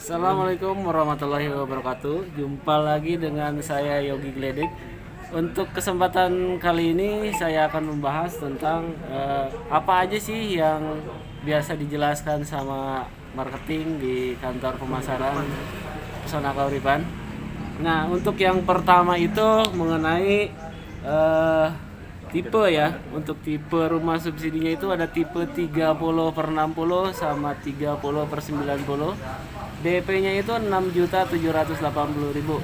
Assalamualaikum warahmatullahi wabarakatuh. Jumpa lagi dengan saya Yogi Gledek. Untuk kesempatan kali ini saya akan membahas tentang apa aja sih yang biasa dijelaskan sama marketing di kantor pemasaran Pesona Kauripan. Nah, untuk yang pertama itu mengenai tipe ya. Untuk tipe rumah subsidinya itu ada tipe 30/60 sama 30/90. DP-nya itu 6.780.000.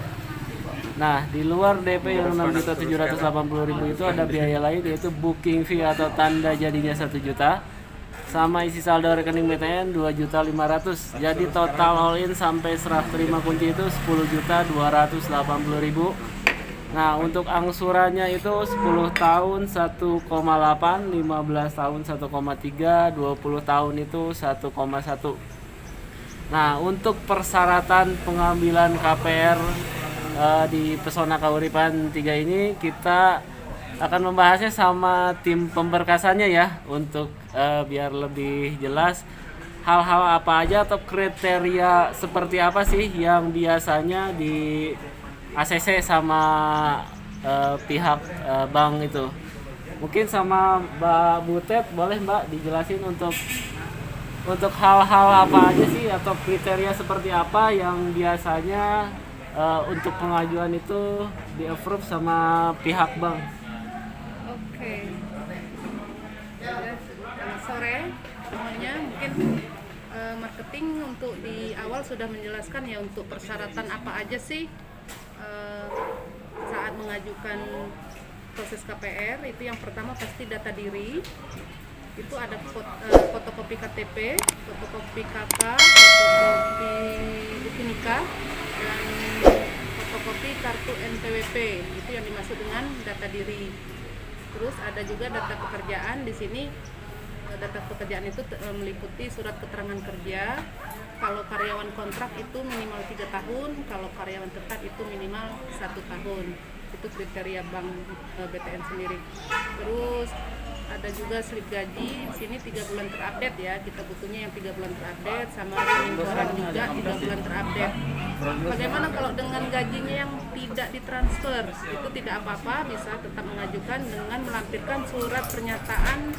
Nah, di luar DP yang 6.780.000 itu ada biaya lain, yaitu booking fee atau tanda jadinya 1 juta sama isi saldo rekening BTN 2.500.000. Jadi total all in sampai serah terima kunci itu 10.280.000. Nah, untuk angsurannya itu 10 tahun 1,8, 15 tahun 1,3, 20 tahun itu 1,1. Nah, untuk persyaratan pengambilan KPR di Pesona Kauripan 3 ini kita akan membahasnya sama tim pemberkasannya ya, untuk biar lebih jelas hal-hal apa aja atau kriteria seperti apa sih yang biasanya di ACC sama pihak bank itu. Mungkin sama Mbak Butet, boleh Mbak dijelasin untuk hal-hal apa aja sih atau kriteria seperti apa yang biasanya untuk pengajuan itu di approve sama pihak bank. Oke. Selamat sore semuanya. Mungkin marketing untuk di awal sudah menjelaskan ya untuk persyaratan apa aja sih saat mengajukan proses KPR. Itu yang pertama pasti data diri. Itu ada fotokopi KTP, fotokopi KK, fotokopi buku nikah, dan fotokopi kartu NPWP. Itu yang dimaksud dengan data diri. Terus ada juga data pekerjaan. Di sini data pekerjaan itu meliputi surat keterangan kerja. Kalau karyawan kontrak itu minimal 3 tahun, kalau karyawan tetap itu minimal 1 tahun. Itu kriteria bank BTN sendiri. Terus ada juga slip gaji. Di sini 3 bulan terupdate ya. Kita butuhnya yang 3 bulan terupdate, sama pengeluaran juga 3 bulan terupdate. Bagaimana kalau dengan gajinya yang tidak ditransfer? Itu tidak apa-apa, bisa tetap mengajukan dengan melampirkan surat pernyataan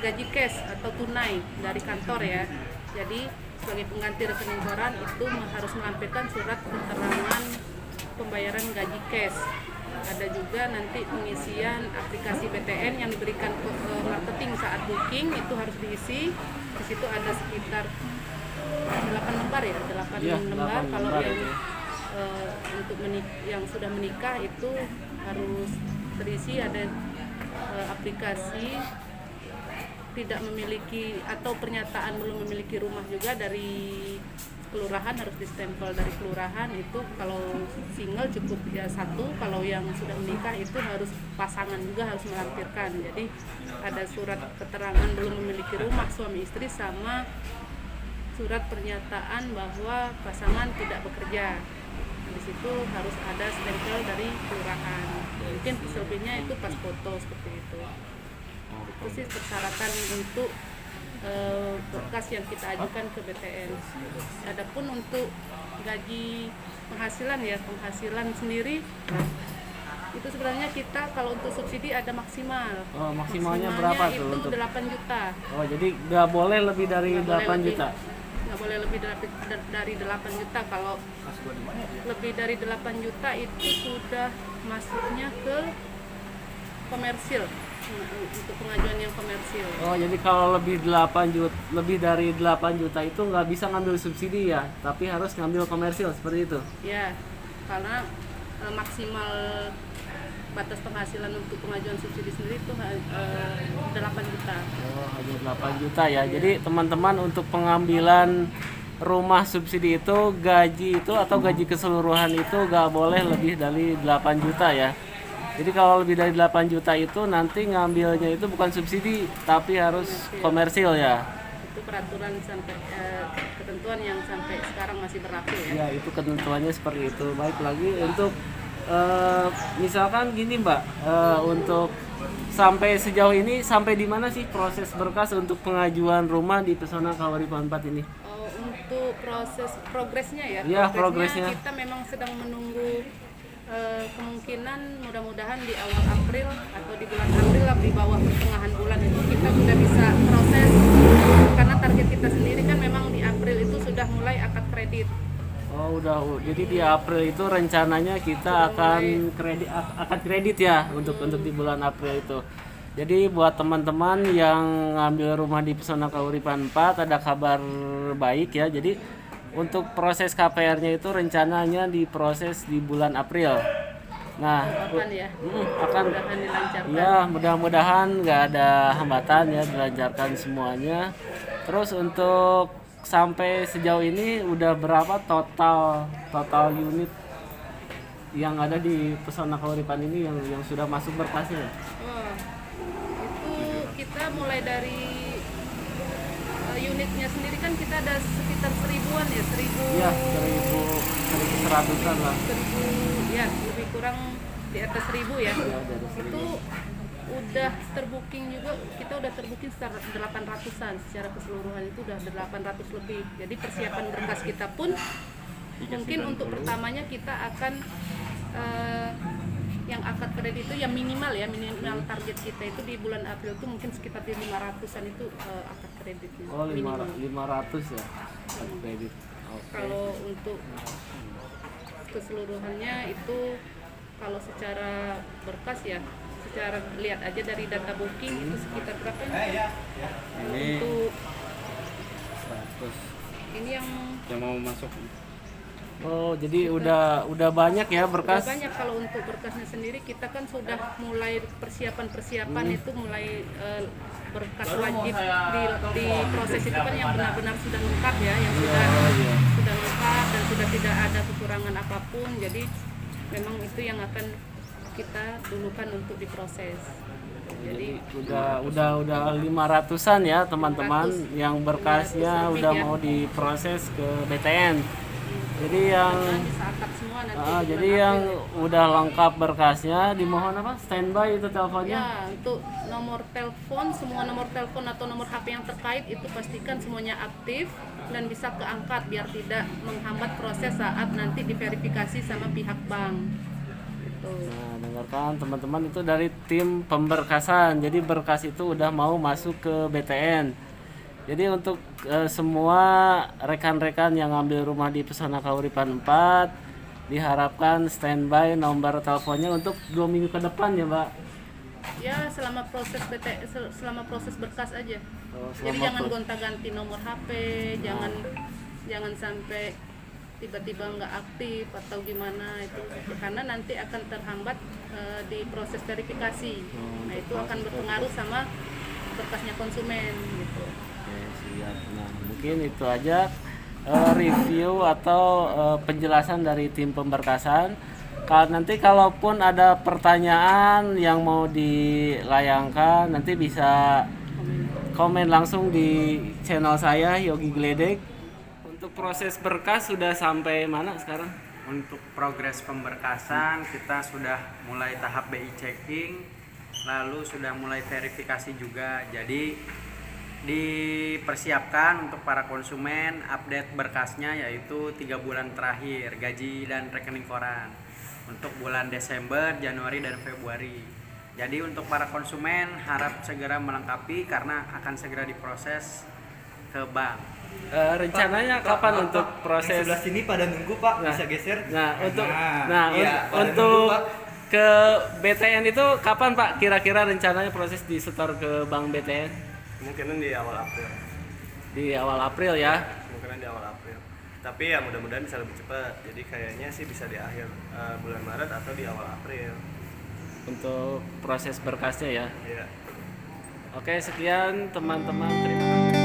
gaji cash atau tunai dari kantor ya. Jadi sebagai pengganti rekening koran itu harus melampirkan surat keterangan pembayaran gaji cash. Ada juga nanti pengisian aplikasi BTN yang diberikan marketing saat booking, itu harus diisi. Di situ ada sekitar 8 lembar ya, 8 lembar. Kalau yang untuk yang sudah menikah itu harus terisi. Ada aplikasi tidak memiliki atau pernyataan belum memiliki rumah juga dari kelurahan, harus distempel dari kelurahan. Itu kalau single cukup ya 1, kalau yang sudah menikah itu harus pasangan juga harus melampirkan. Jadi ada surat keterangan belum memiliki rumah suami istri sama surat pernyataan bahwa pasangan tidak bekerja. Di situ harus ada stempel dari kelurahan. Mungkin selebihnya itu pas foto seperti itu. Itu sih persyaratan untuk berkas yang kita ajukan ke BTN. Adapun untuk gaji penghasilan ya, penghasilan sendiri itu sebenarnya kita kalau untuk subsidi ada maksimal. Oh, maksimalnya berapa tuh? Itu untuk 8 juta. Oh, jadi nggak boleh lebih dari 8 juta? Nggak boleh lebih dari 8 juta. Kalau lebih dari 8 juta itu sudah masuknya ke komersil. Untuk pengajuan yang komersil. Oh, jadi kalau lebih dari 8 juta itu nggak bisa ngambil subsidi ya, tapi harus ngambil komersil seperti itu. Ya, karena maksimal batas penghasilan untuk pengajuan subsidi sendiri itu 8 juta. Oh, hanya 8 juta ya. Jadi teman-teman, untuk pengambilan rumah subsidi itu gaji itu atau gaji keseluruhan itu nggak boleh lebih dari 8 juta ya. Jadi kalau lebih dari 8 juta itu nanti ngambilnya itu bukan subsidi tapi harus komersil ya. Itu peraturan sampai ketentuan yang sampai sekarang masih berlaku ya. Ya, itu ketentuannya seperti itu. Baik, lagi untuk Misalkan gini Mbak, untuk sampai sejauh ini sampai di mana sih proses berkas untuk pengajuan rumah di Pesona Kauripan 4 ini? Oh, untuk proses progresnya ya, Iya, progresnya. kita memang sedang menunggu kemungkinan mudah-mudahan di awal April atau di bulan April lah, di bawah pertengahan bulan itu kita sudah bisa proses, karena target kita sendiri kan memang di April itu sudah mulai akad kredit. Oh udah, jadi di April itu rencananya kita akan akad kredit ya untuk di bulan April itu. Jadi buat teman-teman yang ngambil rumah di Pesona Kauripan 4 ada kabar baik ya. Jadi untuk proses KPR-nya itu rencananya diproses di bulan April. Nah, Akan ya, akan mudah-mudahan dilancarkan. ya mudah-mudahan nggak ada hambatan ya, dilancarkan semuanya. Terus untuk sampai sejauh ini udah berapa total unit yang ada di Pesona Kauripan ini yang sudah masuk berkasnya? Wah, itu kita mulai dari unitnya sendiri kan kita ada sekitar 1000-an ya, 1000 Ya, 1100-an lah. 1000 ya, lebih kurang di atas 1000 ya. Ya, dari 1000. Itu udah terbooking juga, kita udah terbooking sekitar 800-an secara keseluruhan, itu udah 800 lebih. Jadi persiapan berkas kita pun mungkin untuk pertamanya kita akan yang akad kredit itu yang minimal ya, minimal target kita itu di bulan April itu mungkin sekitar di 500-an itu akad kreditnya. Oh, minimal. 500 ya akad kredit. Oke. Kalau untuk keseluruhannya itu kalau secara berkas ya, secara lihat aja dari data booking itu sekitar berapa nih? Ini Untuk 100 ini yang mau masuk. Oh, jadi udah banyak ya berkas. udah banyak. Kalau untuk berkasnya sendiri kita kan sudah mulai persiapan itu mulai berkas wajib di proses itu kan yang benar-benar sudah lengkap ya, yang sudah lengkap dan sudah tidak ada kekurangan apapun. Jadi memang itu yang akan kita dulukan untuk diproses. Jadi Udah 500-an ya teman-teman 500 yang berkasnya lebih udah ya. mau diproses ke BTN. Jadi yang bisa akad semua nanti di jadi bulan yang April. udah lengkap berkasnya dimohon apa? Standby itu teleponnya. Ya, untuk nomor telepon, semua nomor telepon atau nomor HP yang terkait itu pastikan semuanya aktif dan bisa keangkat biar tidak menghambat proses saat nanti diverifikasi sama pihak bank. Gitu. Nah, dengarkan teman-teman, itu dari tim pemberkasan. Jadi berkas itu udah mau masuk ke BTN. Jadi untuk semua rekan-rekan yang ngambil rumah di Pesona Kauripan 4 diharapkan standby nomor teleponnya untuk 2 minggu ke depan ya, Mbak. Ya, selama proses berkas aja. Oh, Jadi selama jangan proses. gonta-ganti nomor HP, jangan sampai tiba-tiba nggak aktif atau gimana itu, karena nanti akan terhambat di proses verifikasi. Nah, itu akan berpengaruh sama berkasnya konsumen gitu. Oke, siap. Nah, mungkin itu aja review atau penjelasan dari tim pemberkasan. Nanti kalaupun ada pertanyaan yang mau dilayangkan, nanti bisa komen langsung di channel saya Yogi Gledek. Untuk proses berkas sudah sampai mana sekarang? Untuk progres pemberkasan kita sudah mulai tahap BI checking, lalu sudah mulai verifikasi juga. Jadi dipersiapkan untuk para konsumen update berkasnya yaitu 3 bulan terakhir gaji dan rekening koran untuk bulan Desember, Januari dan Februari. Jadi untuk para konsumen harap segera melengkapi karena akan segera diproses ke bank. Rencananya kapan untuk proses? Sebelah sini pada nunggu Pak, Nah, bisa geser. untuk Iya, pada nunggu, Pak. ke BTN itu kapan Pak kira-kira rencananya proses disetor ke bank BTN? Kemungkinan di awal April. Di awal April ya. Kemungkinan di awal April. Tapi ya mudah-mudahan bisa lebih cepat. Jadi kayaknya sih bisa di akhir bulan Maret atau di awal April. Untuk proses berkasnya ya. Iya. Oke, sekian teman-teman, terima kasih.